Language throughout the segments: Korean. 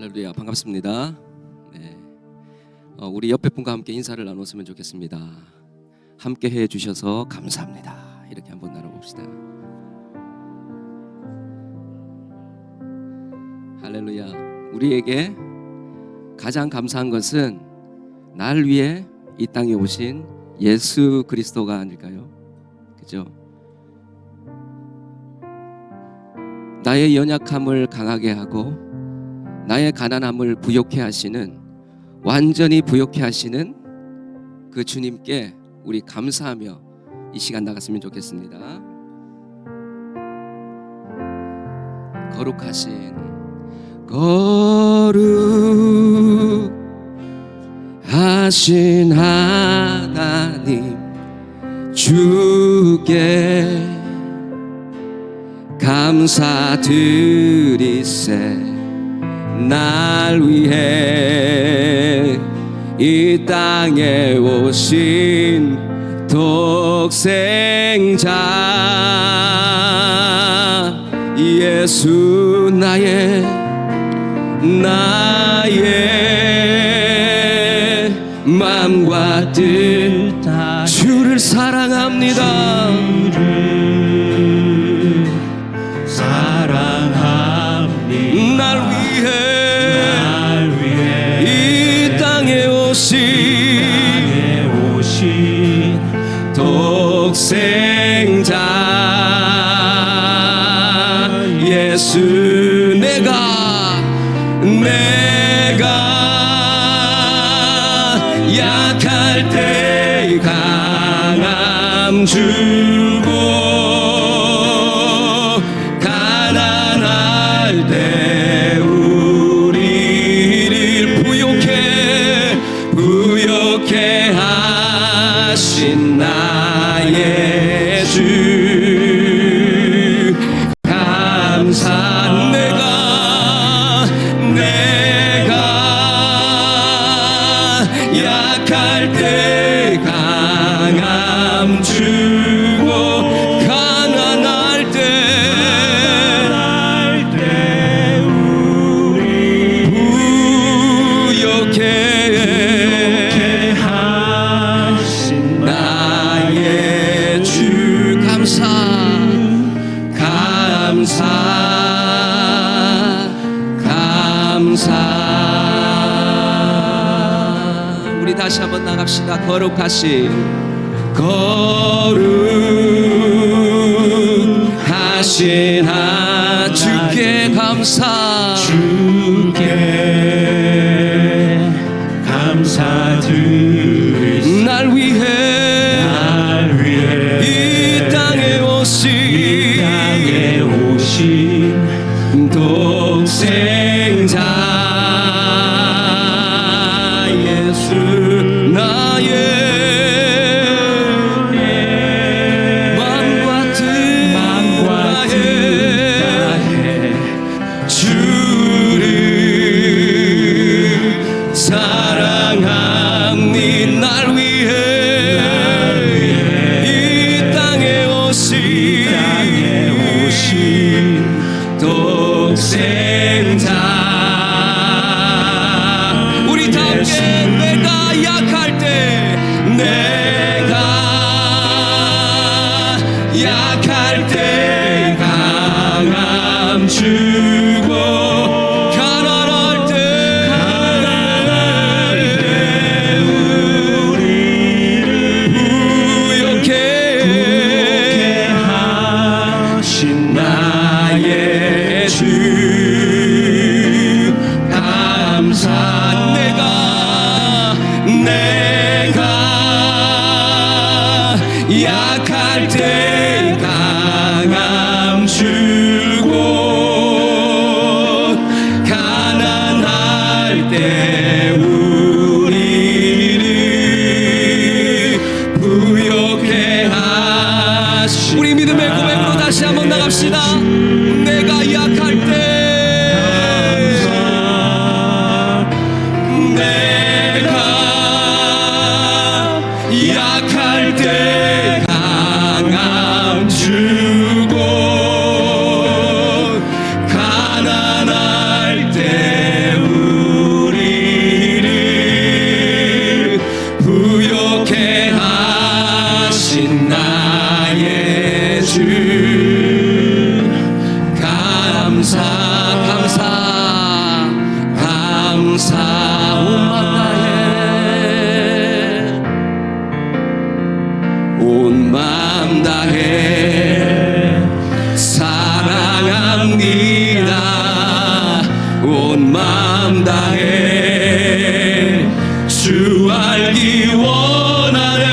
할렐루야, 반갑습니다. 네, 우리 옆에 분과 함께 인사를 나눴으면 좋겠습니다. 함께 해주셔서 감사합니다. 이렇게 한번 나눠봅시다. 할렐루야. 우리에게 가장 감사한 것은 날 위해 이 땅에 오신 예수 그리스도가 아닐까요? 그죠? 나의 연약함을 강하게 하고 나의 가난함을 부욕해 하시는, 완전히 부욕해 하시는 그 주님께 우리 감사하며 이 시간 나갔으면 좋겠습니다. 거룩하신 하나님 주께 감사드리세. 날 위해 이 땅에 오신 독생자 예수, 나의 마음과 뜻 주를 사랑합니다. 날 위해 이 땅에 오신 독생자 예수, 내가 약할 때 강함 주고 가난할 때 우리를 부욕해 하신 나의 주 감사. 내가 약할 때 강함 주고 가난할 때 우리 부욕해 하신 나의 주 감사. 우리 다시 한번 나갑시다. 거룩하신 주께 감사. 주께 감사드리세. 날 위해 이 땅에 오신 독생자 예수, 나의 마음과 뜻 다해 주를 사랑합니. 날 위해 이 땅에 오신 독생자. 우리 다 함께 내가 약할 때 강함 주고 가난할 때 우리 알기 원하네.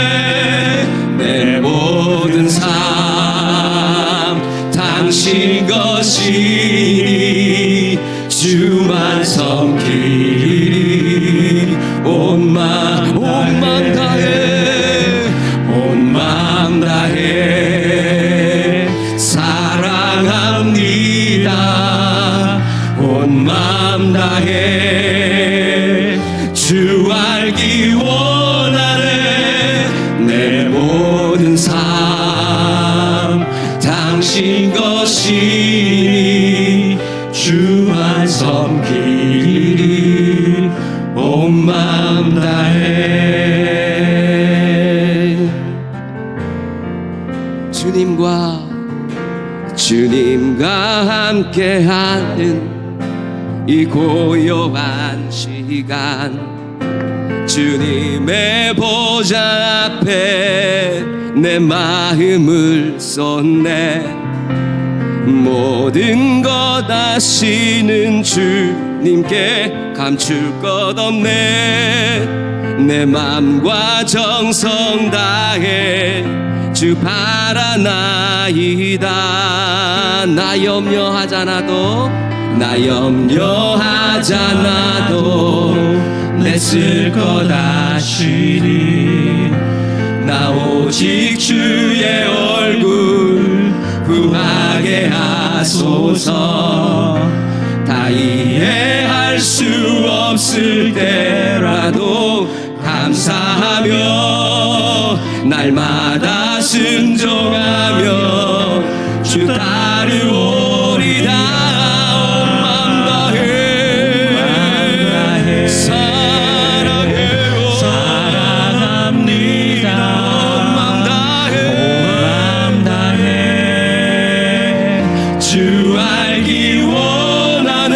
내 모든 삶 당신 것이니 주만 섬기리. 온 마음 다해 온 마음 다해 사랑합니다. 온 마음 다해 주 알기 원하네. 내 모든 삶 당신 것이니 주만 섬기리. 온 마음 다해. 주님과 함께하는 이 고요한 시간, 주님의 보좌 앞에 내 마음을 쏟네. 모든 것 아시는 주님께 감출 것 없네. 내 맘과 정성 다해 주 바라나이다. 나 염려하잖아도 내 쓸 것 아시리. 나 오직 주의 얼굴 구하게 하소서. 다 이해할 수 없을 때라도 감사하며 날마다 순종하며 주 따르오리다. 온 맘 다해 사랑합니다. 온 맘 다해 주 알기 원하네.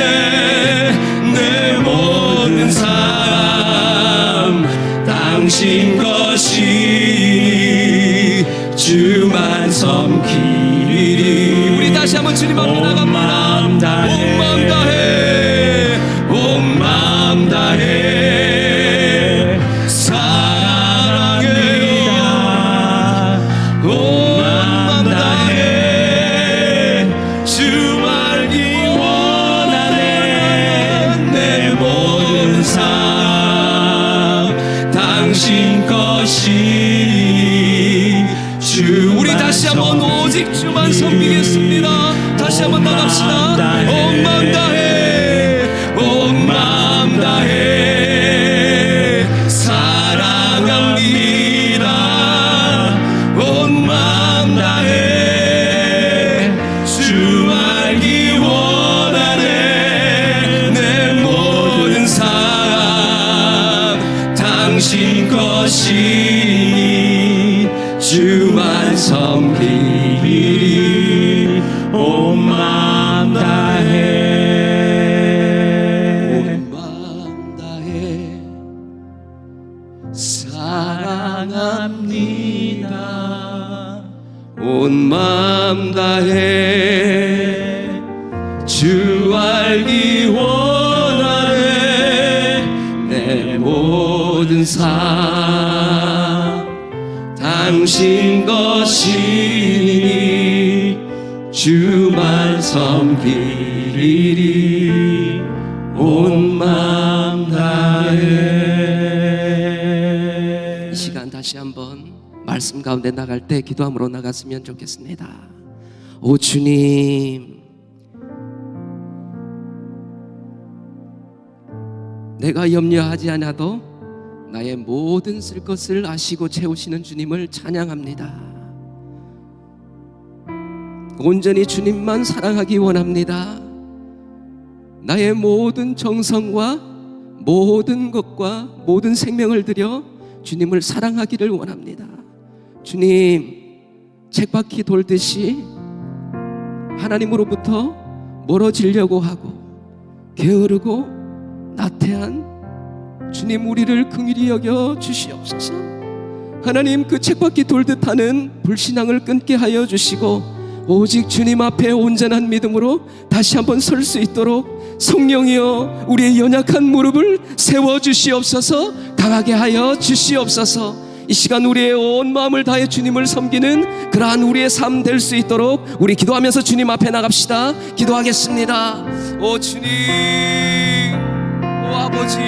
내 모든 삶 당신 것이 주만 섬기리. 우리 다시 한번 주님 앞에 나갑니다. 온 마음 다해 온 마음 다해 사랑합니다. 온 마음 다해 주 알기 원하네. 내 모든 삶 당신 것이 주. 우리 다시 한번 오직 주만 섬기겠습니다. 다시 한번 나갑시다. 온 마음 다해 온 마음 다해 사랑합니다. 온 마음 다해 주 알기 원하네. 내 모든 삶 당신 것이니 주만 섬기리. 온 마음 다해 온 마음 다해 사랑합니다. 온 마음 다해 주 알기 원하네. 내 모든 삶 당신 것이니 주만 섬기리. 온 마음 다해. 이 시간 다시 한번 말씀 가운데 나갈 때 기도함으로 나갔으면 좋겠습니다. 오 주님, 내가 염려하지 않아도 나의 모든 쓸 것을 아시고 채우시는 주님을 찬양합니다. 온전히 주님만 사랑하기 원합니다. 나의 모든 정성과 모든 것과 모든 생명을 들여 주님을 사랑하기를 원합니다. 주님, 쳇바퀴 돌듯이 하나님으로부터 멀어지려고 하고 게으르고 나태한 주님, 우리를 긍휼히 여겨 주시옵소서. 하나님, 그 쳇바퀴 돌듯 하는 불신앙을 끊게 하여 주시고 오직 주님 앞에 온전한 믿음으로 다시 한번 설 수 있도록 성령이여 우리의 연약한 무릎을 세워 주시옵소서. 다가게 하여 주시옵소서. 이 시간 우리의 온 마음을 다해 주님을 섬기는 그러한 우리의 삶 될 수 있도록 우리 기도하면서 주님 앞에 나갑시다. 기도하겠습니다. 오 주님, 오 아버지,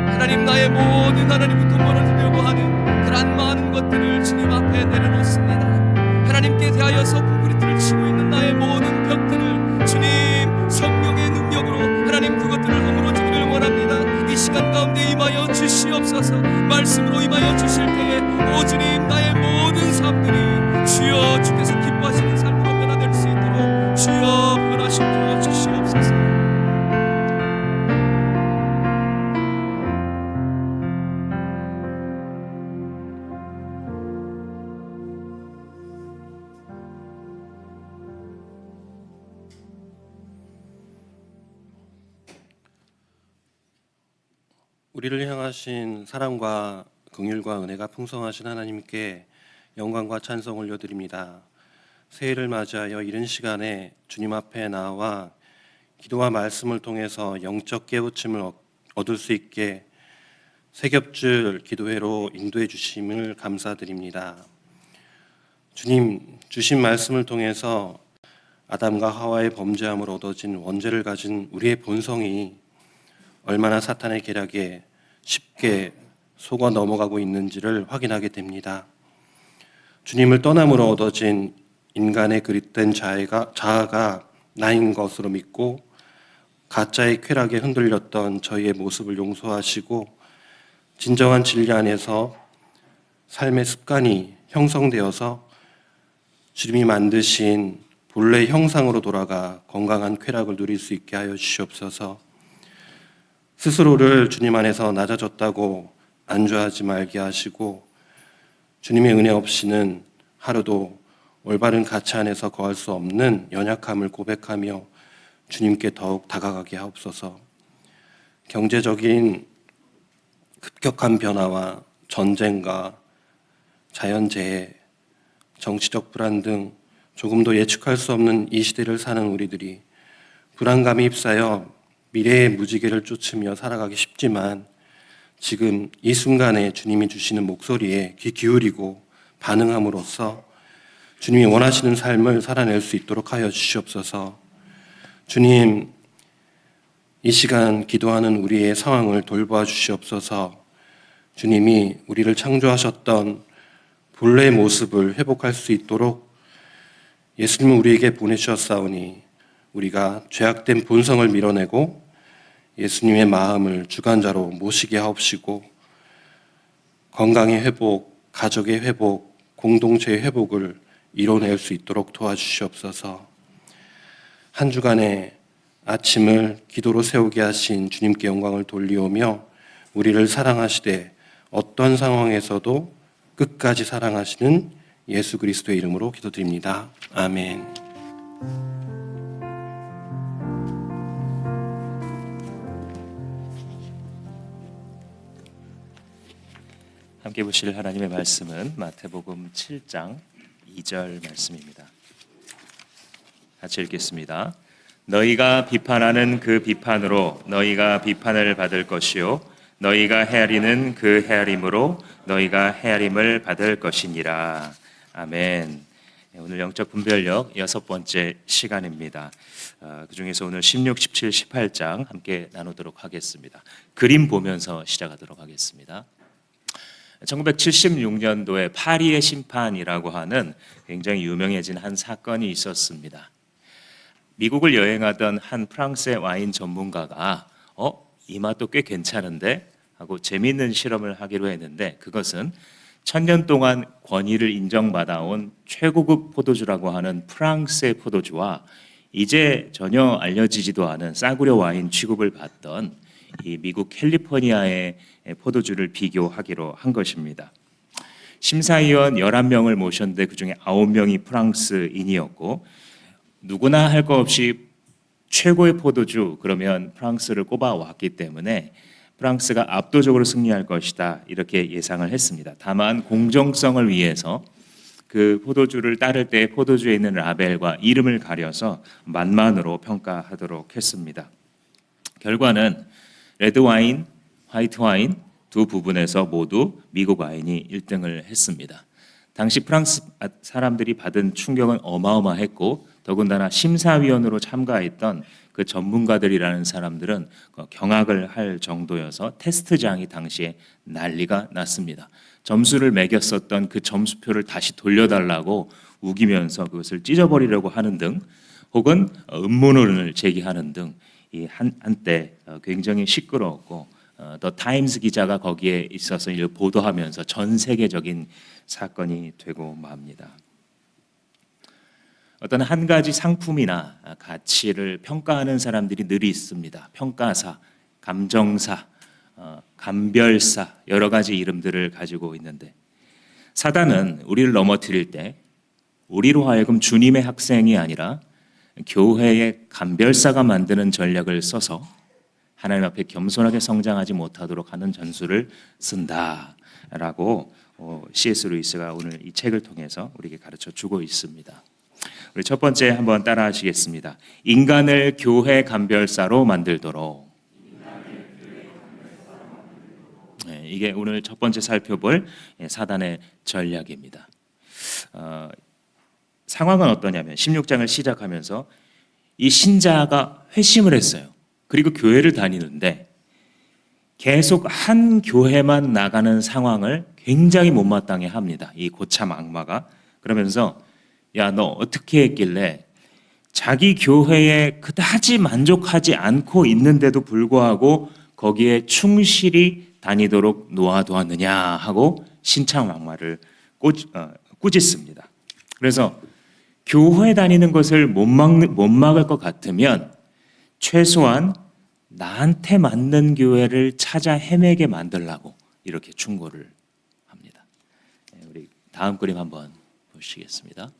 하나님 나의 모든 하나님을 도모하려고 하는 그러한 많은 것들을 주님 앞에 내려놓습니다. 하나님께 대하여서 콘크리트를 치고 있는 나의 모든 벽들을 주님 성령의 능력으로 하나님 그것들을 허물어주기를 원합니다. 이 시간 가운데 임하여 주시옵소서. 말씀으로 임하여 주실 때에 오 주님 나의 모든 삶들이 주여 주께서 기뻐하시는 삶으로 변화될 수 있도록 주여 변화시켜 주시옵소서. 우리를 향하신 사랑과 긍휼과 은혜가 풍성하신 하나님께 영광과 찬송 올려드립니다. 새해를 맞이하여 이른 시간에 주님 앞에 나와 기도와 말씀을 통해서 영적 깨우침을 얻을 수 있게 세 겹줄 기도회로 인도해 주심을 감사드립니다. 주님 주신 말씀을 통해서 아담과 하와의 범죄함으로 얻어진 원죄를 가진 우리의 본성이 얼마나 사탄의 계략에 쉽게 속아 넘어가고 있는지를 확인하게 됩니다. 주님을 떠남으로 얻어진 인간의 그릇된 자아가 나인 것으로 믿고 가짜의 쾌락에 흔들렸던 저희의 모습을 용서하시고 진정한 진리 안에서 삶의 습관이 형성되어서 주님이 만드신 본래 형상으로 돌아가 건강한 쾌락을 누릴 수 있게 하여 주시옵소서. 스스로를 주님 안에서 낮아졌다고 안주하지 말게 하시고 주님의 은혜 없이는 하루도 올바른 가치 안에서 거할 수 없는 연약함을 고백하며 주님께 더욱 다가가게 하옵소서. 경제적인 급격한 변화와 전쟁과 자연재해, 정치적 불안 등 조금도 예측할 수 없는 이 시대를 사는 우리들이 불안감에 휩싸여 미래의 무지개를 쫓으며 살아가기 쉽지만 지금 이 순간에 주님이 주시는 목소리에 귀 기울이고 반응함으로써 주님이 원하시는 삶을 살아낼 수 있도록 하여 주시옵소서. 주님, 이 시간 기도하는 우리의 상황을 돌보아 주시옵소서. 주님이 우리를 창조하셨던 본래의 모습을 회복할 수 있도록 예수님을 우리에게 보내주셨사오니 우리가 죄악된 본성을 밀어내고 예수님의 마음을 주관자로 모시게 하옵시고 건강의 회복, 가족의 회복, 공동체의 회복을 이뤄낼 수 있도록 도와주시옵소서. 한 주간의 아침을 기도로 세우게 하신 주님께 영광을 돌리오며 우리를 사랑하시되 어떤 상황에서도 끝까지 사랑하시는 예수 그리스도의 이름으로 기도드립니다. 아멘. 함께 보실 하나님의 말씀은 마태복음 7장 2절 말씀입니다. 같이 읽겠습니다. 너희가 비판하는 그 비판으로 너희가 비판을 받을 것이요 너희가 헤아리는 그 헤아림으로 너희가 헤아림을 받을 것이니라. 아멘. 오늘 영적 분별력 6번째 시간입니다. 그 중에서 오늘 16, 17, 18장 함께 나누도록 하겠습니다. 그림 보면서 시작하도록 하겠습니다. 1976년도에 파리의 심판이라고 하는 굉장히 유명해진 한 사건이 있었습니다. 미국을 여행하던 한 프랑스의 와인 전문가가 이 맛도 꽤 괜찮은데 하고 재미있는 실험을 하기로 했는데 그것은 1000년 동안 권위를 인정받아온 최고급 포도주라고 하는 프랑스의 포도주와 이제 전혀 알려지지도 않은 싸구려 와인 취급을 받던 이 미국 캘리포니아의 포도주를 비교하기로 한 것입니다. 심사위원 11명을 모셨는데 그중에 9명이 프랑스인이었고 누구나 할 것 없이 최고의 포도주 그러면 프랑스를 꼽아왔기 때문에 프랑스가 압도적으로 승리할 것이다 이렇게 예상을 했습니다. 다만 공정성을 위해서 그 포도주를 따를 때 포도주에 있는 라벨과 이름을 가려서 맛만으로 평가하도록 했습니다. 결과는 레드와인, 화이트 와인 두 부분에서 모두 미국 와인이 1등을 했습니다. 당시 프랑스 사람들이 받은 충격은 어마어마했고 더군다나 심사위원으로 참가했던 그 전문가들이라는 사람들은 경악을 할 정도여서 테스트장이 당시에 난리가 났습니다. 점수를 매겼었던 그 점수표를 다시 돌려달라고 우기면서 그것을 찢어버리려고 하는 등 혹은 음모론을 제기하는 등 이 한때 굉장히 시끄러웠고 더 타임스 기자가 거기에 있어서 이를 보도하면서 전 세계적인 사건이 되고 맙니다. 어떤 한 가지 상품이나 가치를 평가하는 사람들이 늘 있습니다. 평가사, 감정사, 감별사 여러 가지 이름들을 가지고 있는데 사단은 우리를 넘어뜨릴 때 우리로 하여금 주님의 학생이 아니라 교회의 감별사가 만드는 전략을 써서 하나님 앞에 겸손하게 성장하지 못하도록 하는 전술을 쓴다라고 C.S. 루이스가 오늘 이 책을 통해서 우리에게 가르쳐 주고 있습니다. 우리 첫 번째 한번 따라 하시겠습니다. 인간을 교회 감별사로 만들도록. 네, 이게 오늘 첫 번째 살펴볼 사단의 전략입니다. 상황은 어떠냐면 16장을 시작하면서 이 신자가 회심을 했어요. 그리고 교회를 다니는데 계속 한 교회만 나가는 상황을 굉장히 못마땅해 합니다. 이 고참 악마가. 그러면서 야, 너 어떻게 했길래 자기 교회에 그다지 만족하지 않고 있는데도 불구하고 거기에 충실히 다니도록 놓아두었느냐 하고 신창망마를 꾸짖습니다. 그래서 교회 다니는 것을 못 막을 것 같으면 최소한 나한테 맞는 교회를 찾아 헤매게 만들라고 이렇게 충고를 합니다. 우리 다음 그림 한번 보시겠습니다.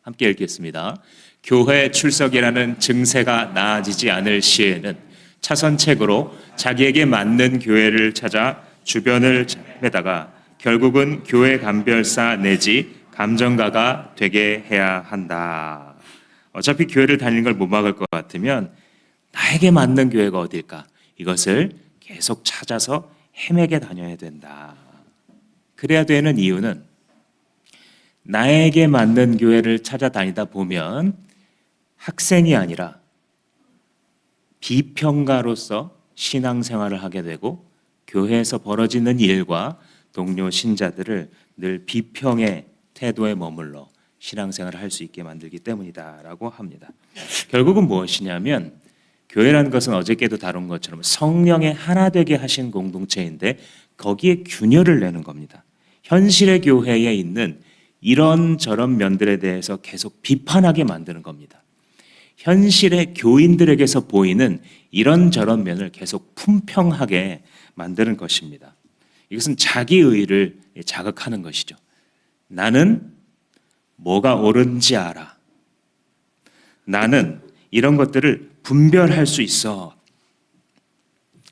함께 읽겠습니다. 교회 출석이라는 증세가 나아지지 않을 시에는 차선책으로 자기에게 맞는 교회를 찾아 주변을 헤매다가 결국은 교회 감별사 내지 감정가가 되게 해야 한다. 어차피 교회를 다니는 걸 못 막을 것 같으면 나에게 맞는 교회가 어딜까? 이것을 계속 찾아서 헤매게 다녀야 된다. 그래야 되는 이유는 나에게 맞는 교회를 찾아다니다 보면 학생이 아니라 비평가로서 신앙생활을 하게 되고 교회에서 벌어지는 일과 동료 신자들을 늘 비평의 태도에 머물러 신앙생활을 할 수 있게 만들기 때문이다라고 합니다. 결국은 무엇이냐면 교회라는 것은 어저께도 다룬 것처럼 성령의 하나 되게 하신 공동체인데 거기에 균열을 내는 겁니다. 현실의 교회에 있는 이런저런 면들에 대해서 계속 비판하게 만드는 겁니다. 현실의 교인들에게서 보이는 이런저런 면을 계속 품평하게 만드는 것입니다. 이것은 자기의를 자극하는 것이죠. 나는 뭐가 옳은지 알아. 나는 이런 것들을 분별할 수 있어.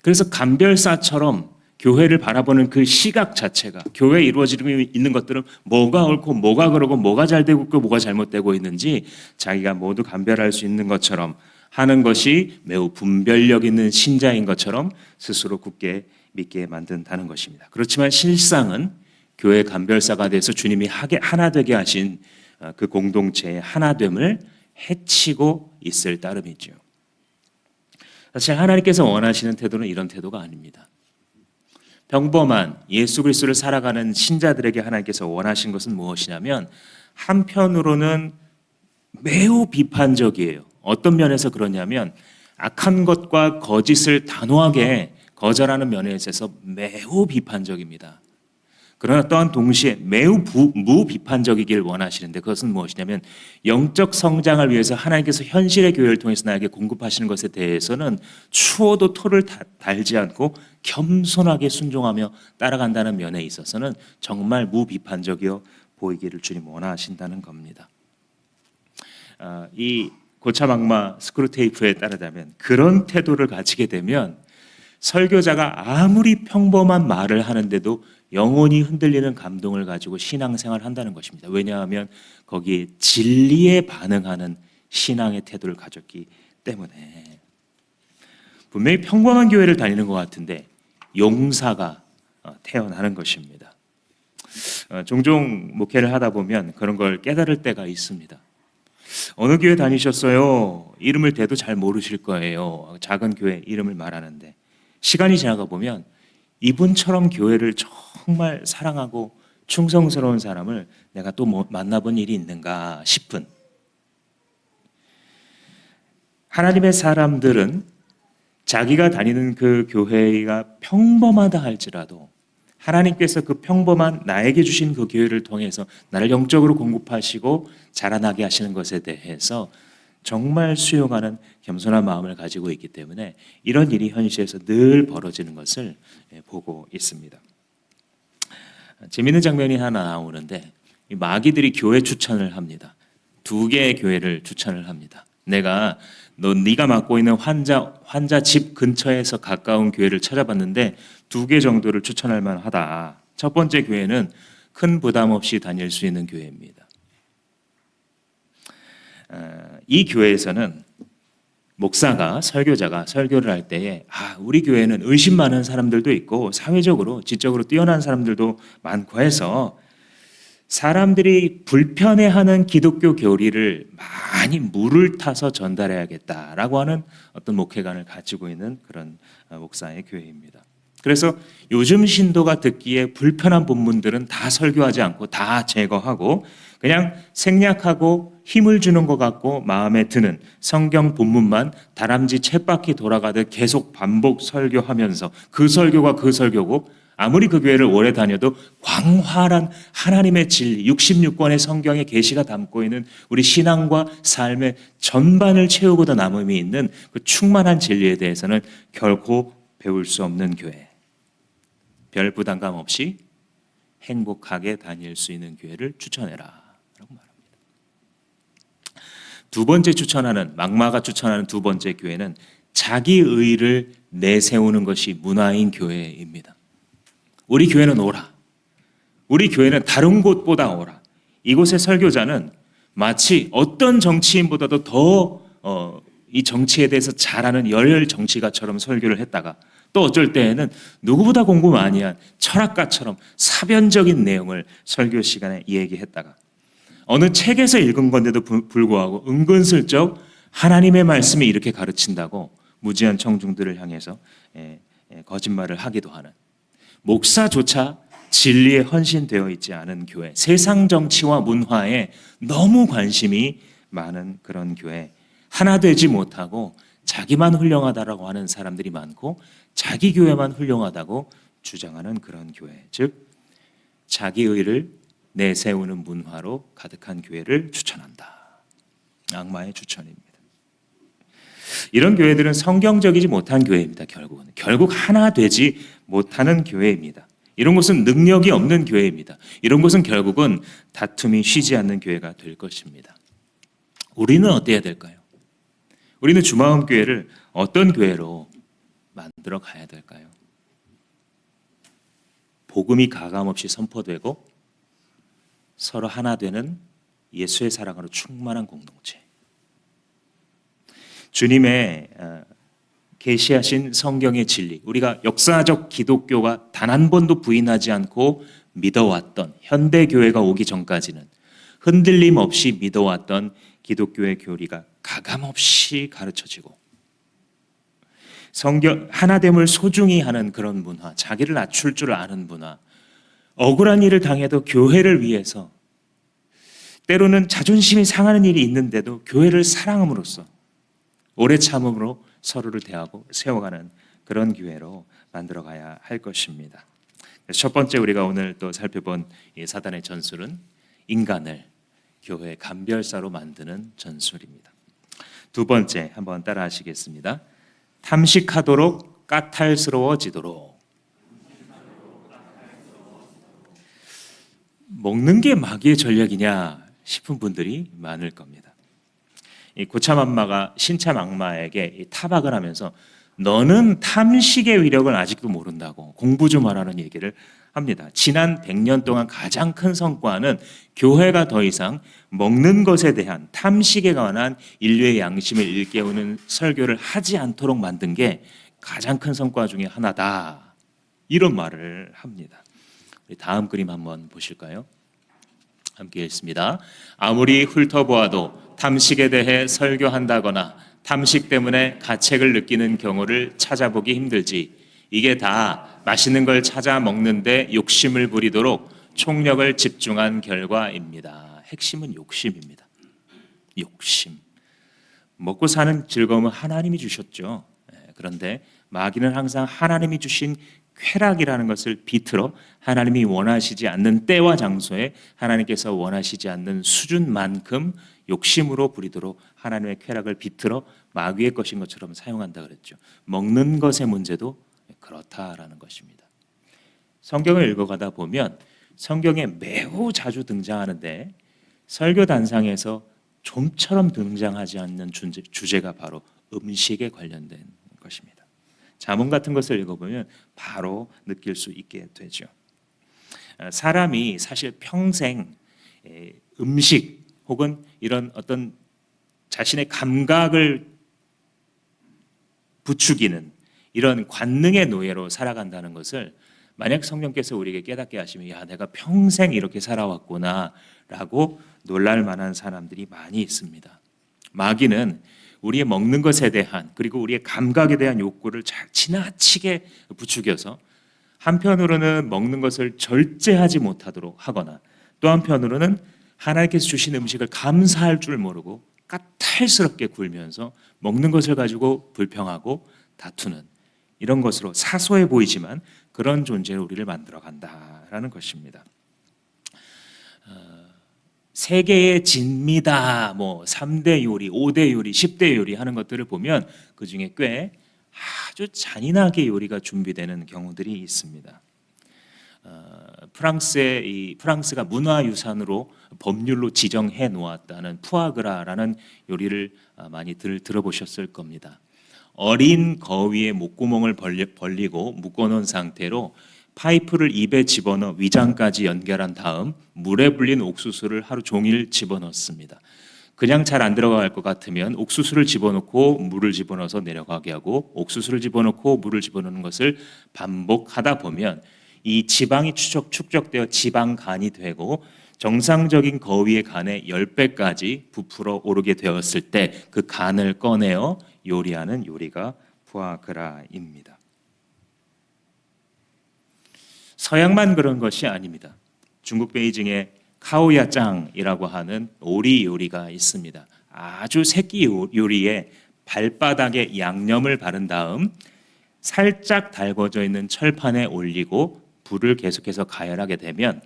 그래서 감별사처럼 교회를 바라보는 그 시각 자체가 교회에 이루어지고 있는 것들은 뭐가 옳고 뭐가 그러고 뭐가 잘 되고 있고 뭐가 잘못되고 있는지 자기가 모두 감별할 수 있는 것처럼 하는 것이 매우 분별력 있는 신자인 것처럼 스스로 굳게 믿게 만든다는 것입니다. 그렇지만 실상은 교회 감별사가 돼서 주님이 하나 되게 하신 그 공동체의 하나됨을 해치고 있을 따름이죠. 사실 하나님께서 원하시는 태도는 이런 태도가 아닙니다. 평범한 예수 그리스도를 살아가는 신자들에게 하나님께서 원하신 것은 무엇이냐면 한편으로는 매우 비판적이에요. 어떤 면에서 그러냐면 악한 것과 거짓을 단호하게 거절하는 면에 있어서 매우 비판적입니다. 그러나 또한 동시에 매우 무비판적이길 원하시는데 그것은 무엇이냐면 영적 성장을 위해서 하나님께서 현실의 교회를 통해서 나에게 공급하시는 것에 대해서는 추워도 토를 달지 않고 겸손하게 순종하며 따라간다는 면에 있어서는 정말 무비판적이어 보이기를 주님 원하신다는 겁니다. 이 고참악마 스크루테이프에 따르자면 그런 태도를 가지게 되면 설교자가 아무리 평범한 말을 하는데도 영혼이 흔들리는 감동을 가지고 신앙생활을 한다는 것입니다. 왜냐하면 거기에 진리에 반응하는 신앙의 태도를 가졌기 때문에 분명히 평범한 교회를 다니는 것 같은데 용사가 태어나는 것입니다. 종종 목회를 하다 보면 그런 걸 깨달을 때가 있습니다. 어느 교회 다니셨어요? 이름을 대도 잘 모르실 거예요. 작은 교회 이름을 말하는데 시간이 지나가 보면 이분처럼 교회를 정말 사랑하고 충성스러운 사람을 내가 또 만나본 일이 있는가 싶은, 하나님의 사람들은 자기가 다니는 그 교회가 평범하다 할지라도 하나님께서 그 평범한 나에게 주신 그 교회를 통해서 나를 영적으로 공급하시고 자라나게 하시는 것에 대해서 정말 수용하는 겸손한 마음을 가지고 있기 때문에 이런 일이 현실에서 늘 벌어지는 것을 보고 있습니다. 재미있는 장면이 하나 나오는데 마귀들이 교회 추천을 합니다. 2개의 교회를 추천을 합니다. 네가 맡고 있는 환자 집 근처에서 가까운 교회를 찾아봤는데 2개 정도를 추천할 만하다. 첫 번째 교회는 큰 부담 없이 다닐 수 있는 교회입니다. 이 교회에서는 목사가, 설교자가 설교를 할 때에 우리 교회는 의심 많은 사람들도 있고 사회적으로 지적으로 뛰어난 사람들도 많고 해서 사람들이 불편해하는 기독교 교리를 많이 물을 타서 전달해야겠다라고 하는 어떤 목회관을 가지고 있는 그런 목사의 교회입니다. 그래서 요즘 신도가 듣기에 불편한 본문들은 다 설교하지 않고 다 제거하고 그냥 생략하고 힘을 주는 것 같고 마음에 드는 성경 본문만 다람쥐 쳇바퀴 돌아가듯 계속 반복 설교하면서 그 설교가 그 설교고, 아무리 그 교회를 오래 다녀도 광활한 하나님의 진리, 66권의 성경의 계시가 담고 있는 우리 신앙과 삶의 전반을 채우고도 남음이 있는 그 충만한 진리에 대해서는 결코 배울 수 없는 교회, 별 부담감 없이 행복하게 다닐 수 있는 교회를 추천해라 라고 말합니다. 2번째 추천하는, 막마가 추천하는 2번째 교회는 자기 의를 내세우는 것이 문화인 교회입니다. 우리 교회는 오라. 우리 교회는 다른 곳보다 오라. 이곳의 설교자는 마치 어떤 정치인보다도 더 이 정치에 대해서 잘 아는 열혈 정치가처럼 설교를 했다가 또 어쩔 때에는 누구보다 공부 많이 한 철학가처럼 사변적인 내용을 설교 시간에 얘기했다가 어느 책에서 읽은 건데도 불구하고 은근슬쩍 하나님의 말씀이 이렇게 가르친다고 무지한 청중들을 향해서 거짓말을 하기도 하는, 목사조차 진리에 헌신되어 있지 않은 교회, 세상 정치와 문화에 너무 관심이 많은 그런 교회, 하나 되지 못하고 자기만 훌륭하다라고 하는 사람들이 많고 자기 교회만 훌륭하다고 주장하는 그런 교회, 즉 자기의를 내세우는 문화로 가득한 교회를 추천한다. 악마의 추천입니다. 이런 교회들은 성경적이지 못한 교회입니다. 결국 하나 되지 못하는 교회입니다. 이런 곳은 능력이 없는 교회입니다. 이런 곳은 결국은 다툼이 쉬지 않는 교회가 될 것입니다. 우리는 어때야 될까요? 우리는 주마음 교회를 어떤 교회로 만들어 가야 될까요? 복음이 가감없이 선포되고 서로 하나 되는 예수의 사랑으로 충만한 공동체. 주님의 계시하신 성경의 진리, 우리가 역사적 기독교가 단 한 번도 부인하지 않고 믿어왔던, 현대 교회가 오기 전까지는 흔들림 없이 믿어왔던 기독교의 교리가 가감없이 가르쳐지고 성경 하나됨을 소중히 하는 그런 문화, 자기를 낮출 줄 아는 문화, 억울한 일을 당해도 교회를 위해서, 때로는 자존심이 상하는 일이 있는데도 교회를 사랑함으로써 오래 참음으로 서로를 대하고 세워가는 그런 교회로 만들어가야 할 것입니다. 첫 번째 우리가 오늘 또 살펴본 이 사단의 전술은 인간을 교회의 감별사로 만드는 전술입니다. 2번째 한번 따라 하시겠습니다. 탐식하도록 까탈스러워지도록. 먹는 게 마귀의 전략이냐 싶은 분들이 많을 겁니다. 이 고참 악마가 신참 악마에게 타박을 하면서 너는 탐식의 위력을 아직도 모른다고 공부 좀 하라는 얘기를 합니다. 지난 100년 동안 가장 큰 성과는 교회가 더 이상 먹는 것에 대한 탐식에 관한 인류의 양심을 일깨우는 설교를 하지 않도록 만든 게 가장 큰 성과 중에 하나다. 이런 말을 합니다. 우리 다음 그림 한번 보실까요? 함께 읽습니다. 아무리 훑어보아도 탐식에 대해 설교한다거나 탐식 때문에 가책을 느끼는 경우를 찾아보기 힘들지. 이게 다 맛있는 걸 찾아 먹는데 욕심을 부리도록 총력을 집중한 결과입니다. 핵심은 욕심입니다. 욕심. 먹고 사는 즐거움은 하나님이 주셨죠. 그런데 마귀는 항상 하나님이 주신 쾌락이라는 것을 비틀어 하나님이 원하시지 않는 때와 장소에 하나님께서 원하시지 않는 수준만큼 욕심으로 부리도록 하나님의 쾌락을 비틀어 마귀의 것인 것처럼 사용한다 그랬죠. 먹는 것의 문제도 그렇다라는 것입니다. 성경을 읽어가다 보면 성경에 매우 자주 등장하는데 설교단상에서 좀처럼 등장하지 않는 주제가 바로 음식에 관련된 것입니다. 잠언 같은 것을 읽어보면 바로 느낄 수 있게 되죠. 사람이 사실 평생 음식 혹은 이런 어떤 자신의 감각을 부추기는 이런 관능의 노예로 살아간다는 것을 만약 성령께서 우리에게 깨닫게 하시면 야, 내가 평생 이렇게 살아왔구나 라고 놀랄 만한 사람들이 많이 있습니다. 마귀는 우리의 먹는 것에 대한 그리고 우리의 감각에 대한 욕구를 지나치게 부추겨서 한편으로는 먹는 것을 절제하지 못하도록 하거나 또 한편으로는 하나님께서 주신 음식을 감사할 줄 모르고 까탈스럽게 굴면서 먹는 것을 가지고 불평하고 다투는 이런 것으로 사소해 보이지만 그런 존재로 우리를 만들어 간다라는 것입니다. 세계의 진미다, 3대 요리, 5대 요리, 10대 요리 하는 것들을 보면 그 중에 꽤 아주 잔인하게 요리가 준비되는 경우들이 있습니다. 프랑스가 문화유산으로 법률로 지정해 놓았다는 푸아그라라는 요리를 많이 들어보셨을 겁니다. 어린 거위의 목구멍을 벌리고 묶어놓은 상태로 파이프를 입에 집어넣어 위장까지 연결한 다음 물에 불린 옥수수를 하루 종일 집어넣습니다. 그냥 잘 안 들어갈 것 같으면 옥수수를 집어넣고 물을 집어넣어서 내려가게 하고 옥수수를 집어넣고 물을 집어넣는 것을 반복하다 보면 이 지방이 축적되어 지방간이 되고 정상적인 거위의 간의 10배까지 부풀어 오르게 되었을 때 그 간을 꺼내어 요리하는 요리가 푸아그라입니다. 서양만 그런 것이 아닙니다. 중국 베이징에 카오야짱이라고 하는 오리 요리가 있습니다. 아주 새끼 요리에 발바닥에 양념을 바른 다음 살짝 달궈져 있는 철판에 올리고 불을 계속해서 가열하게 되면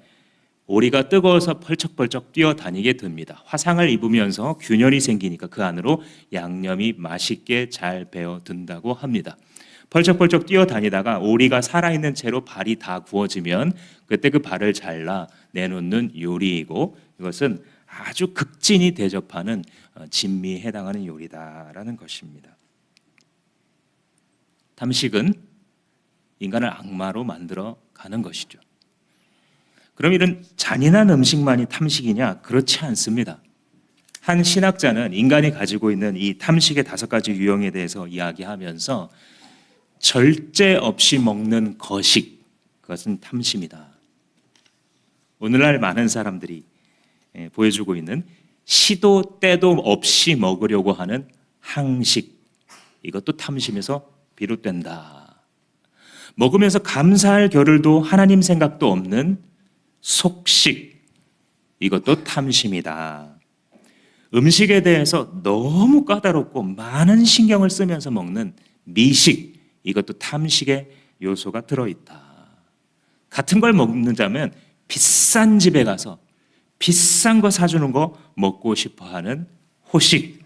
오리가 뜨거워서 펄쩍펄쩍 뛰어다니게 됩니다. 화상을 입으면서 균열이 생기니까 그 안으로 양념이 맛있게 잘 배어든다고 합니다. 펄쩍펄쩍 뛰어다니다가 오리가 살아있는 채로 발이 다 구워지면 그때 그 발을 잘라 내놓는 요리이고 이것은 아주 극진히 대접하는 진미에 해당하는 요리다라는 것입니다. 탐식은 인간을 악마로 만들어 가는 것이죠. 그럼 이런 잔인한 음식만이 탐식이냐? 그렇지 않습니다. 한 신학자는 인간이 가지고 있는 이 탐식의 5가지 유형에 대해서 이야기하면서 절제 없이 먹는 거식, 그것은 탐심이다. 오늘날 많은 사람들이 보여주고 있는 시도 때도 없이 먹으려고 하는 항식, 이것도 탐심에서 비롯된다. 먹으면서 감사할 겨를도 하나님 생각도 없는 속식, 이것도 탐심이다. 음식에 대해서 너무 까다롭고 많은 신경을 쓰면서 먹는 미식, 이것도 탐식의 요소가 들어있다. 같은 걸 먹는다면 비싼 집에 가서 비싼 거 사주는 거 먹고 싶어하는 호식,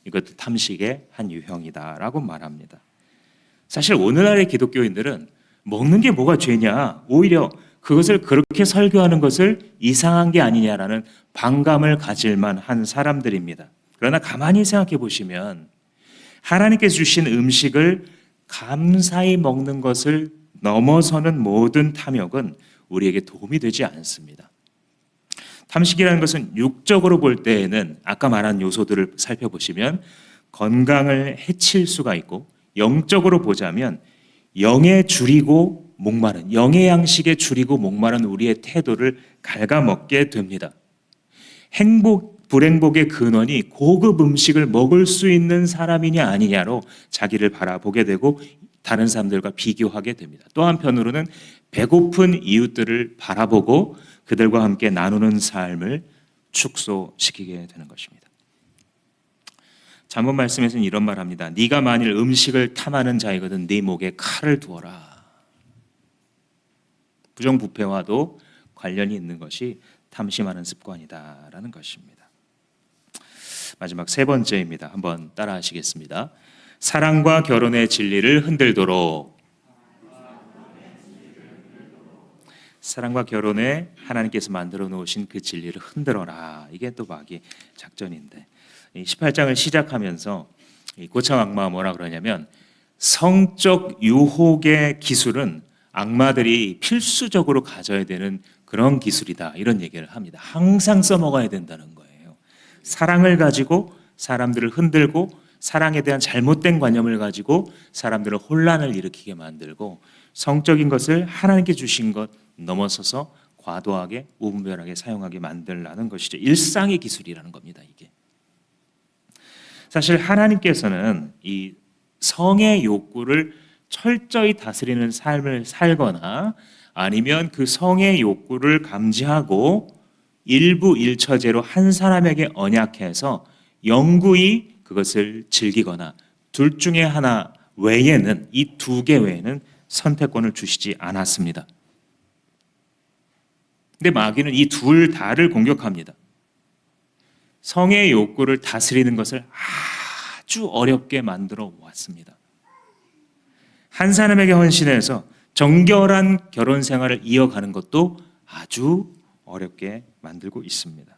이것도 탐식의 한 유형이다라고 말합니다. 사실 오늘날의 기독교인들은 먹는 게 뭐가 죄냐, 오히려 그것을 그렇게 설교하는 것을 이상한 게 아니냐라는 반감을 가질만 한 사람들입니다. 그러나 가만히 생각해 보시면 하나님께서 주신 음식을 감사히 먹는 것을 넘어서는 모든 탐욕은 우리에게 도움이 되지 않습니다. 탐식이라는 것은 육적으로 볼 때에는 아까 말한 요소들을 살펴보시면 건강을 해칠 수가 있고 영적으로 보자면 영에 줄이고 목마른 영의 양식에 줄이고 목마른 우리의 태도를 갉아먹게 됩니다. 불행복의 근원이 고급 음식을 먹을 수 있는 사람이냐 아니냐로 자기를 바라보게 되고 다른 사람들과 비교하게 됩니다. 또 한편으로는 배고픈 이웃들을 바라보고 그들과 함께 나누는 삶을 축소시키게 되는 것입니다. 잠언 말씀에서는 이런 말합니다. 네가 만일 음식을 탐하는 자이거든 네 목에 칼을 두어라. 부정부패와도 관련이 있는 것이 탐심하는 습관이다라는 것입니다. 마지막 세 번째입니다. 한번 따라하시겠습니다. 사랑과 결혼의 진리를 흔들도록. 사랑과 결혼에 하나님께서 만들어 놓으신 그 진리를 흔들어라. 이게 또 마귀의 작전인데 18장을 시작하면서 고창 악마가 뭐라 그러냐면 성적 유혹의 기술은 악마들이 필수적으로 가져야 되는 그런 기술이다. 이런 얘기를 합니다. 항상 써먹어야 된다는 거예요. 사랑을 가지고 사람들을 흔들고 사랑에 대한 잘못된 관념을 가지고 사람들을 혼란을 일으키게 만들고 성적인 것을 하나님께 주신 것 넘어서서 과도하게 무분별하게 사용하게 만들라는 것이죠. 일상의 기술이라는 겁니다. 이게 사실 하나님께서는 이 성의 욕구를 철저히 다스리는 삶을 살거나 아니면 그 성의 욕구를 감지하고 일부 일처제로 한 사람에게 언약해서 영구히 그것을 즐기거나 둘 중에 하나 외에는 이 두 개 외에는 선택권을 주시지 않았습니다. 근데 마귀는 이 둘 다를 공격합니다. 성의 욕구를 다스리는 것을 아주 어렵게 만들어 왔습니다. 한 사람에게 헌신해서 정결한 결혼 생활을 이어가는 것도 아주 어렵게 만들고 있습니다.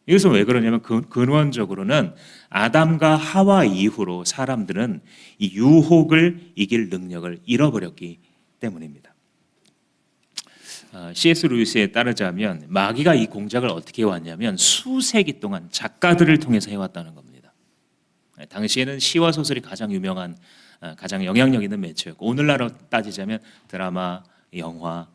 이것은 왜 그러냐면 근원적으로는 아담과 하와 이후로 사람들은 이 유혹을 이길 능력을 잃어버렸기 때문입니다. C.S. 루이스에 따르자면 마귀가 이 공작을 어떻게 해왔냐면 수세기 동안 작가들을 통해서 해왔다는 겁니다. 당시에는 시와 소설이 가장 유명한 가장 영향력 있는 매체였고 오늘날로 따지자면 드라마, 영화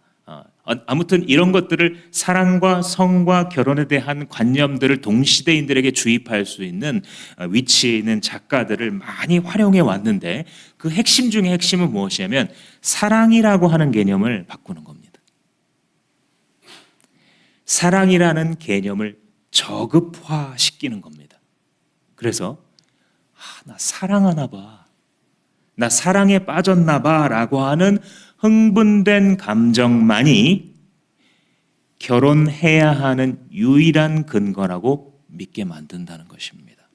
아무튼 이런 것들을 사랑과 성과 결혼에 대한 관념들을 동시대인들에게 주입할 수 있는 위치에 있는 작가들을 많이 활용해 왔는데 그 핵심 중에 핵심은 무엇이냐면 사랑이라고 하는 개념을 바꾸는 겁니다. 사랑이라는 개념을 저급화시키는 겁니다. 그래서 나 사랑하나 봐. 나 사랑에 빠졌나 봐라고 하는 흥분된 감정만이 결혼해야 하는 유일한 근거라고 믿게 만든다는 것입니다.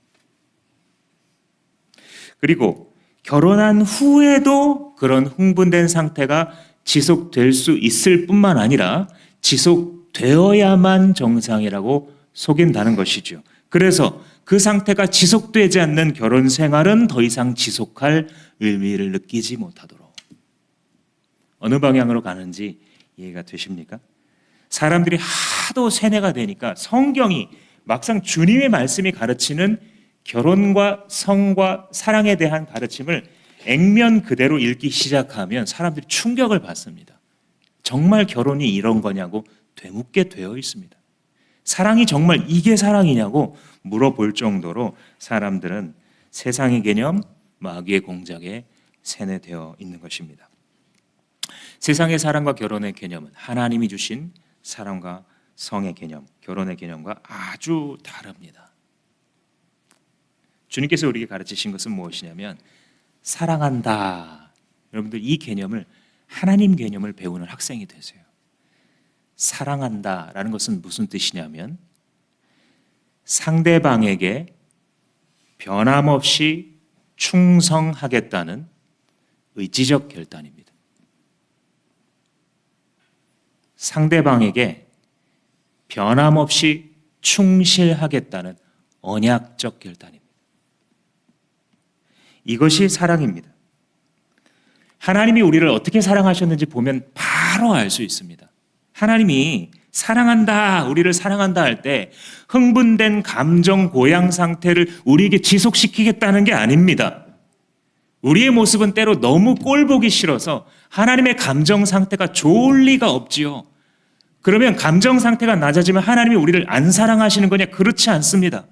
그리고 결혼한 후에도 그런 흥분된 상태가 지속될 수 있을 뿐만 아니라 지속되어야만 정상이라고 속인다는 것이죠. 그래서 그 상태가 지속되지 않는 결혼 생활은 더 이상 지속할 의미를 느끼지 못하도록 어느 방향으로 가는지 이해가 되십니까? 사람들이 하도 세뇌가 되니까 성경이 막상 주님의 말씀이 가르치는 결혼과 성과 사랑에 대한 가르침을 액면 그대로 읽기 시작하면 사람들이 충격을 받습니다. 정말 결혼이 이런 거냐고 되묻게 되어 있습니다. 사랑이 정말 이게 사랑이냐고 물어볼 정도로 사람들은 세상의 개념, 마귀의 공작에 세뇌되어 있는 것입니다. 세상의 사랑과 결혼의 개념은 하나님이 주신 사랑과 성의 개념, 결혼의 개념과 아주 다릅니다. 주님께서 우리에게 가르치신 것은 무엇이냐면 사랑한다. 여러분들 이 개념을 하나님 개념을 배우는 학생이 되세요. 사랑한다라는 것은 무슨 뜻이냐면 상대방에게 변함없이 충성하겠다는 의지적 결단입니다. 상대방에게 변함없이 충실하겠다는 언약적 결단입니다. 이것이 사랑입니다. 하나님이 우리를 어떻게 사랑하셨는지 보면 바로 알 수 있습니다. 하나님이 사랑한다, 우리를 사랑한다 할 때 흥분된 감정 고양 상태를 우리에게 지속시키겠다는 게 아닙니다. 우리의 모습은 때로 너무 꼴 보기 싫어서 하나님의 감정 상태가 좋을 리가 없지요. 그러면 감정 상태가 낮아지면 하나님이 우리를 안 사랑하시는 거냐? 그렇지 않습니다.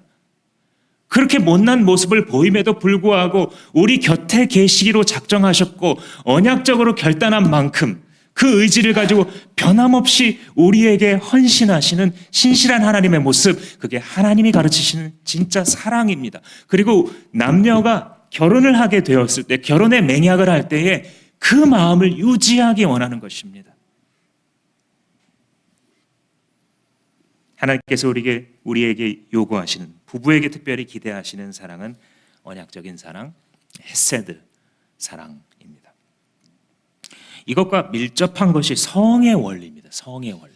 그렇게 못난 모습을 보임에도 불구하고 우리 곁에 계시기로 작정하셨고 언약적으로 결단한 만큼 그 의지를 가지고 변함없이 우리에게 헌신하시는 신실한 하나님의 모습, 그게 하나님이 가르치시는 진짜 사랑입니다. 그리고 남녀가 결혼을 하게 되었을 때, 결혼의 맹약을 할 때에 그 마음을 유지하기 원하는 것입니다. 하나님께서 우리에게 요구하시는, 부부에게 특별히 기대하시는 사랑은 언약적인 사랑, 헤세드 사랑입니다. 이것과 밀접한 것이 성의 원리입니다. 성의 원리.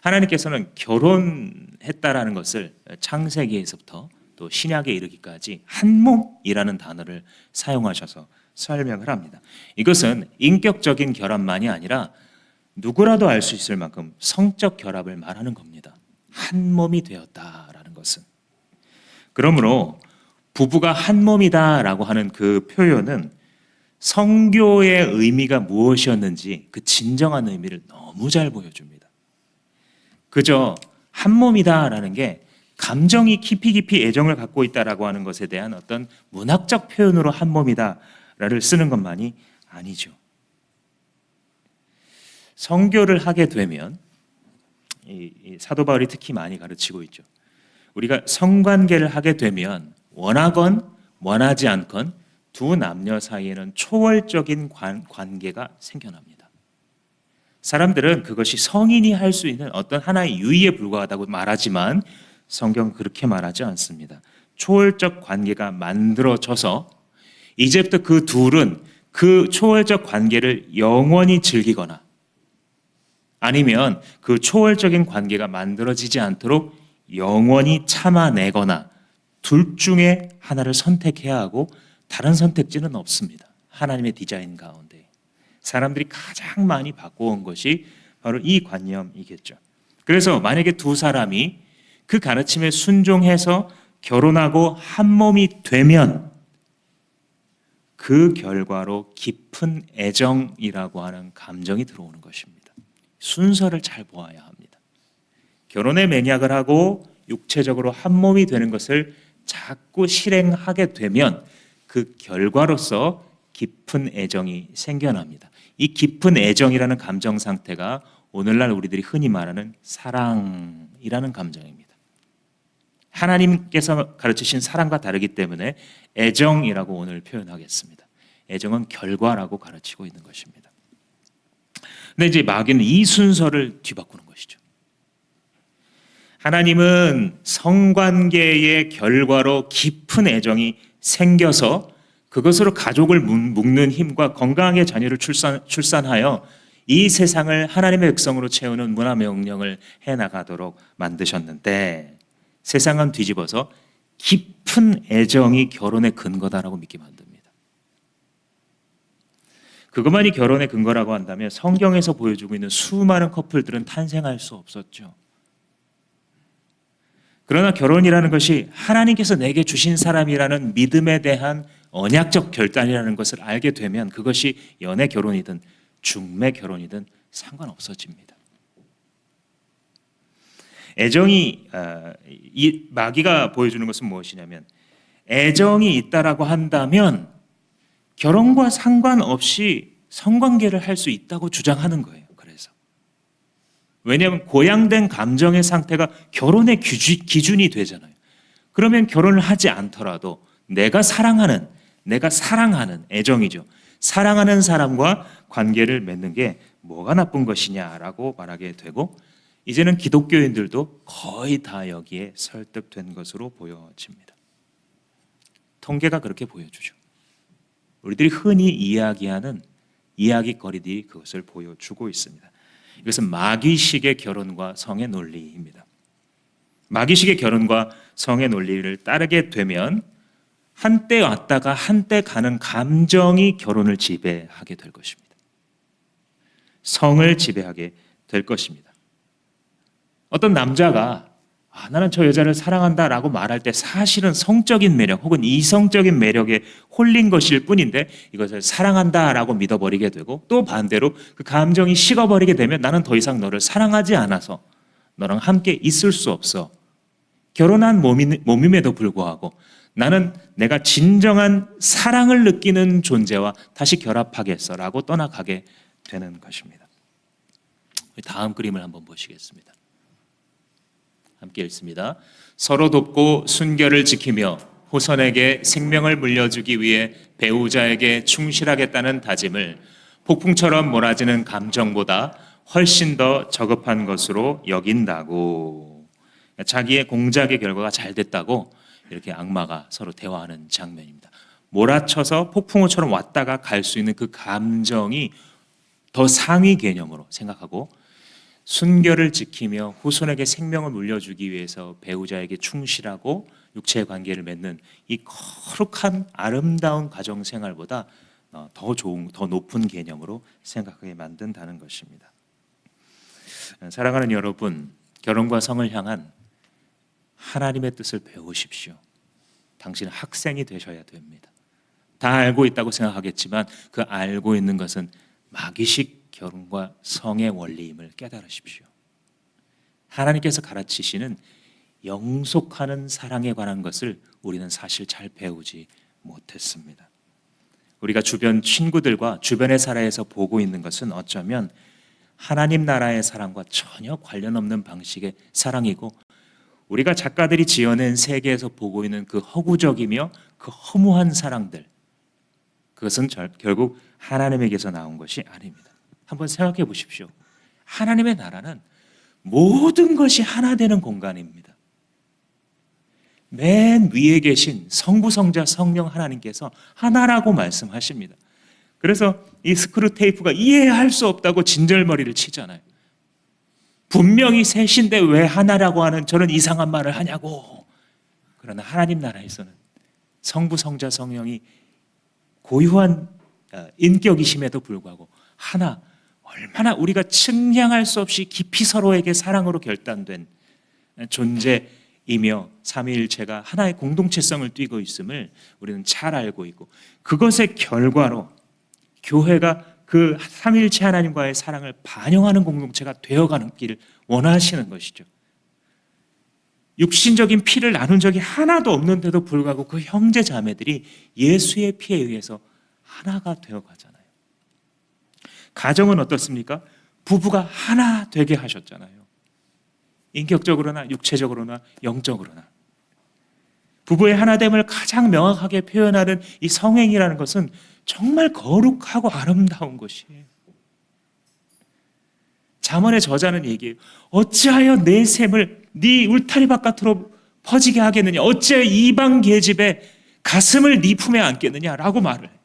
하나님께서는 결혼했다라는 것을 창세기에서부터 또 신약에 이르기까지 한 몸이라는 단어를 사용하셔서 설명을 합니다. 이것은 인격적인 결합만이 아니라 누구라도 알 수 있을 만큼 성적 결합을 말하는 겁니다. 한 몸이 되었다라는 것은. 그러므로 부부가 한 몸이다라고 하는 그 표현은 성교의 의미가 무엇이었는지 그 진정한 의미를 너무 잘 보여줍니다. 그저 한 몸이다라는 게 감정이 깊이 애정을 갖고 있다라고 하는 것에 대한 어떤 문학적 표현으로 한 몸이다를 쓰는 것만이 아니죠. 성교를 하게 되면 이 사도 바울이 특히 많이 가르치고 있죠. 우리가 성관계를 하게 되면 원하건 원하지 않건 두 남녀 사이에는 초월적인 관계가 생겨납니다. 사람들은 그것이 성인이 할 수 있는 어떤 하나의 유의에 불과하다고 말하지만 성경은 그렇게 말하지 않습니다. 초월적 관계가 만들어져서 이제부터 그 둘은 그 초월적 관계를 영원히 즐기거나 아니면 그 초월적인 관계가 만들어지지 않도록 영원히 참아내거나 둘 중에 하나를 선택해야 하고 다른 선택지는 없습니다. 하나님의 디자인 가운데 사람들이 가장 많이 바꿔온 것이 바로 이 관념이겠죠. 그래서 만약에 두 사람이 그 가르침에 순종해서 결혼하고 한 몸이 되면 그 결과로 깊은 애정이라고 하는 감정이 들어오는 것입니다. 순서를 잘 보아야 합니다. 결혼의 맹약을 하고 육체적으로 한 몸이 되는 것을 자꾸 실행하게 되면 그 결과로서 깊은 애정이 생겨납니다. 이 깊은 애정이라는 감정 상태가 오늘날 우리들이 흔히 말하는 사랑이라는 감정입니다. 하나님께서 가르치신 사랑과 다르기 때문에 애정이라고 오늘 표현하겠습니다. 애정은 결과라고 가르치고 있는 것입니다. 근데 이제 마귀는 이 순서를 뒤바꾸는 것이죠. 하나님은 성관계의 결과로 깊은 애정이 생겨서 그것으로 가족을 묶는 힘과 건강하게 자녀를 출산하여 이 세상을 하나님의 백성으로 채우는 문화 명령을 해나가도록 만드셨는데 세상은 뒤집어서 깊은 애정이 결혼의 근거다라고 믿게 만듭니다. 그것만이 결혼의 근거라고 한다면 성경에서 보여주고 있는 수많은 커플들은 탄생할 수 없었죠. 그러나 결혼이라는 것이 하나님께서 내게 주신 사람이라는 믿음에 대한 언약적 결단이라는 것을 알게 되면 그것이 연애 결혼이든 중매 결혼이든 상관없어집니다. 애정이 이 마귀가 보여주는 것은 무엇이냐면 애정이 있다라고 한다면 결혼과 상관없이 성관계를 할 수 있다고 주장하는 거예요. 그래서 왜냐하면 고양된 감정의 상태가 결혼의 기준이 되잖아요. 그러면 결혼을 하지 않더라도 내가 사랑하는 애정이죠. 사랑하는 사람과 관계를 맺는 게 뭐가 나쁜 것이냐라고 말하게 되고 이제는 기독교인들도 거의 다 여기에 설득된 것으로 보여집니다. 통계가 그렇게 보여주죠. 우리들이 흔히 이야기하는 이야기거리들이 그것을 보여주고 있습니다. 이것은 마귀식의 결혼과 성의 논리입니다. 마귀식의 결혼과 성의 논리를 따르게 되면 한때 왔다가 한때 가는 감정이 결혼을 지배하게 될 것입니다. 성을 지배하게 될 것입니다. 어떤 남자가 나는 저 여자를 사랑한다라고 말할 때 사실은 성적인 매력 혹은 이성적인 매력에 홀린 것일 뿐인데 이것을 사랑한다라고 믿어버리게 되고, 또 반대로 그 감정이 식어버리게 되면 나는 더 이상 너를 사랑하지 않아서 너랑 함께 있을 수 없어. 결혼한 몸임에도 불구하고 나는 내가 진정한 사랑을 느끼는 존재와 다시 결합하겠어라고 떠나가게 되는 것입니다. 다음 그림을 한번 보시겠습니다. 함께 읽습니다. 서로 돕고 순결을 지키며 후손에게 생명을 물려주기 위해 배우자에게 충실하겠다는 다짐을 폭풍처럼 몰아지는 감정보다 훨씬 더 저급한 것으로 여긴다고. 자기의 공작의 결과가 잘 됐다고 이렇게 악마가 서로 대화하는 장면입니다. 몰아쳐서 폭풍우처럼 왔다가 갈 수 있는 그 감정이 더 상위 개념으로 생각하고, 순결을 지키며 후손에게 생명을 물려주기 위해서 배우자에게 충실하고 육체의 관계를 맺는 이 거룩한 아름다운 가정 생활보다 더 좋은, 더 높은 개념으로 생각하게 만든다는 것입니다. 사랑하는 여러분, 결혼과 성을 향한 하나님의 뜻을 배우십시오. 당신은 학생이 되셔야 됩니다. 다 알고 있다고 생각하겠지만 그 알고 있는 것은 마귀식 결혼과 성의 원리임을 깨달으십시오. 하나님께서 가르치시는 영속하는 사랑에 관한 것을 우리는 사실 잘 배우지 못했습니다. 우리가 주변 친구들과 주변의 사례에서 보고 있는 것은 어쩌면 하나님 나라의 사랑과 전혀 관련 없는 방식의 사랑이고, 우리가 작가들이 지어낸 세계에서 보고 있는 그 허구적이며 그 허무한 사랑들, 그것은 결국 하나님에게서 나온 것이 아닙니다. 한번 생각해 보십시오. 하나님의 나라는 모든 것이 하나 되는 공간입니다. 맨 위에 계신 성부, 성자, 성령 하나님께서 하나라고 말씀하십니다. 그래서 이 스크루테이프가 이해할 수 없다고 진절머리를 치잖아요. 분명히 셋인데 왜 하나라고 하는 저런 이상한 말을 하냐고. 그러나 하나님 나라에서는 성부, 성자, 성령이 고유한 인격이심에도 불구하고 하나, 얼마나 우리가 측량할 수 없이 깊이 서로에게 사랑으로 결단된 존재이며 삼위일체가 하나의 공동체성을 띠고 있음을 우리는 잘 알고 있고, 그것의 결과로 교회가 그 삼위일체 하나님과의 사랑을 반영하는 공동체가 되어가는 길을 원하시는 것이죠. 육신적인 피를 나눈 적이 하나도 없는데도 불구하고 그 형제 자매들이 예수의 피에 의해서 하나가 되어가잖아요. 가정은 어떻습니까? 부부가 하나 되게 하셨잖아요. 인격적으로나 육체적으로나 영적으로나. 부부의 하나됨을 가장 명확하게 표현하는 이 성행이라는 것은 정말 거룩하고 아름다운 것이에요. 잠언의 저자는 얘기해요. 어찌하여 내 샘을 네 울타리 바깥으로 퍼지게 하겠느냐, 어찌하여 이방 계집의 가슴을 네 품에 안겠느냐라고 말을 해요.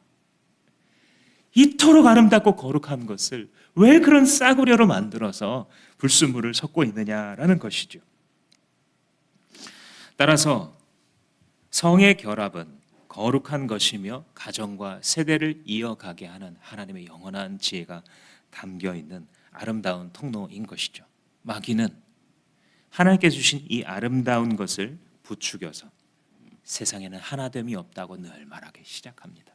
이토록 아름답고 거룩한 것을 왜 그런 싸구려로 만들어서 불순물을 섞고 있느냐라는 것이죠. 따라서 성의 결합은 거룩한 것이며 가정과 세대를 이어가게 하는 하나님의 영원한 지혜가 담겨있는 아름다운 통로인 것이죠. 마귀는 하나님께서 주신 이 아름다운 것을 부추겨서 세상에는 하나됨이 없다고 늘 말하기 시작합니다.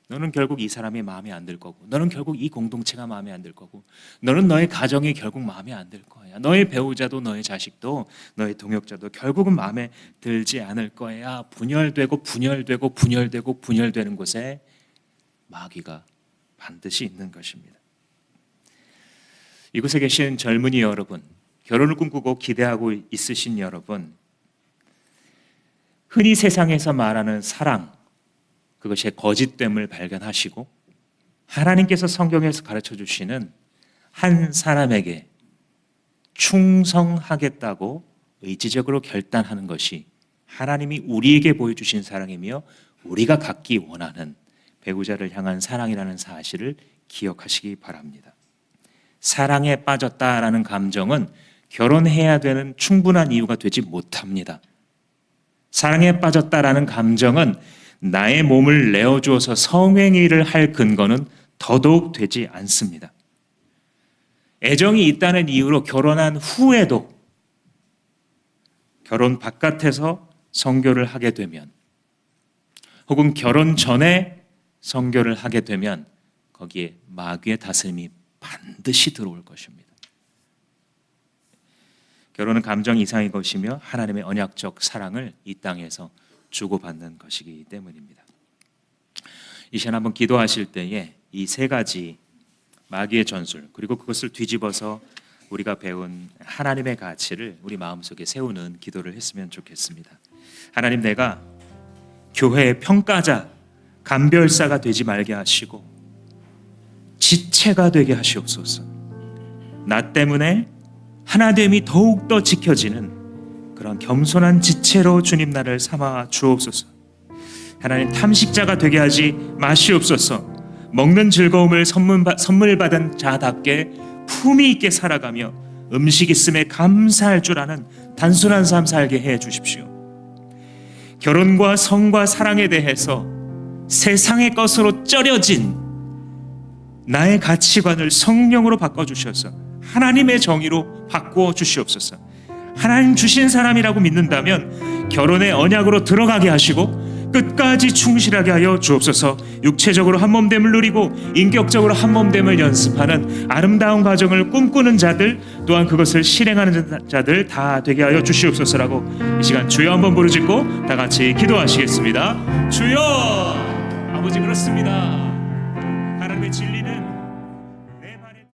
너는 결국 이 사람이 마음에 안 들 거고, 너는 결국 이 공동체가 마음에 안 들 거고, 너는 너의 가정이 결국 마음에 안 들 거야. 너의 배우자도 너의 자식도 너의 동역자도 결국은 마음에 들지 않을 거야. 분열되고 분열되고 분열되고 분열되는 곳에 마귀가 반드시 있는 것입니다. 이곳에 계신 젊은이 여러분, 결혼을 꿈꾸고 기대하고 있으신 여러분, 흔히 세상에서 말하는 사랑, 그것의 거짓됨을 발견하시고 하나님께서 성경에서 가르쳐 주시는 한 사람에게 충성하겠다고 의지적으로 결단하는 것이 하나님이 우리에게 보여주신 사랑이며 우리가 갖기 원하는 배우자를 향한 사랑이라는 사실을 기억하시기 바랍니다. 사랑에 빠졌다라는 감정은 결혼해야 되는 충분한 이유가 되지 못합니다. 사랑에 빠졌다라는 감정은 나의 몸을 내어주어서 성행위를 할 근거는 더더욱 되지 않습니다. 애정이 있다는 이유로 결혼한 후에도 결혼 바깥에서 선교를 하게 되면, 혹은 결혼 전에 선교를 하게 되면 거기에 마귀의 다스림이 반드시 들어올 것입니다. 결혼은 감정 이상의 것이며 하나님의 언약적 사랑을 이 땅에서 주고받는 것이기 때문입니다. 이 시간 한번 기도하실 때에 이 세 가지 마귀의 전술, 그리고 그것을 뒤집어서 우리가 배운 하나님의 가치를 우리 마음속에 세우는 기도를 했으면 좋겠습니다. 하나님, 내가 교회의 평가자, 감별사가 되지 말게 하시고 지체가 되게 하시옵소서. 나 때문에 하나됨이 더욱더 지켜지는 그런 겸손한 지체로 주님 나를 삼아 주옵소서. 하나님, 탐식자가 되게 하지 마시옵소서. 먹는 즐거움을 선물 받은 자답게 품위 있게 살아가며 음식 있음에 감사할 줄 아는 단순한 삶 살게 해 주십시오. 결혼과 성과 사랑에 대해서 세상의 것으로 쩌려진 나의 가치관을 성령으로 바꿔주셔서 하나님의 정의로 바꾸어 주시옵소서. 하나님 주신 사람이라고 믿는다면 결혼의 언약으로 들어가게 하시고 끝까지 충실하게 하여 주옵소서. 육체적으로 한몸됨을 누리고 인격적으로 한몸됨을 연습하는 아름다운 가정을 꿈꾸는 자들, 또한 그것을 실행하는 자들 다 되게 하여 주시옵소서라고 이 시간 주여 한번 부르짖고 다 같이 기도하시겠습니다. 주여! 아버지, 그렇습니다. 하나님의 진리는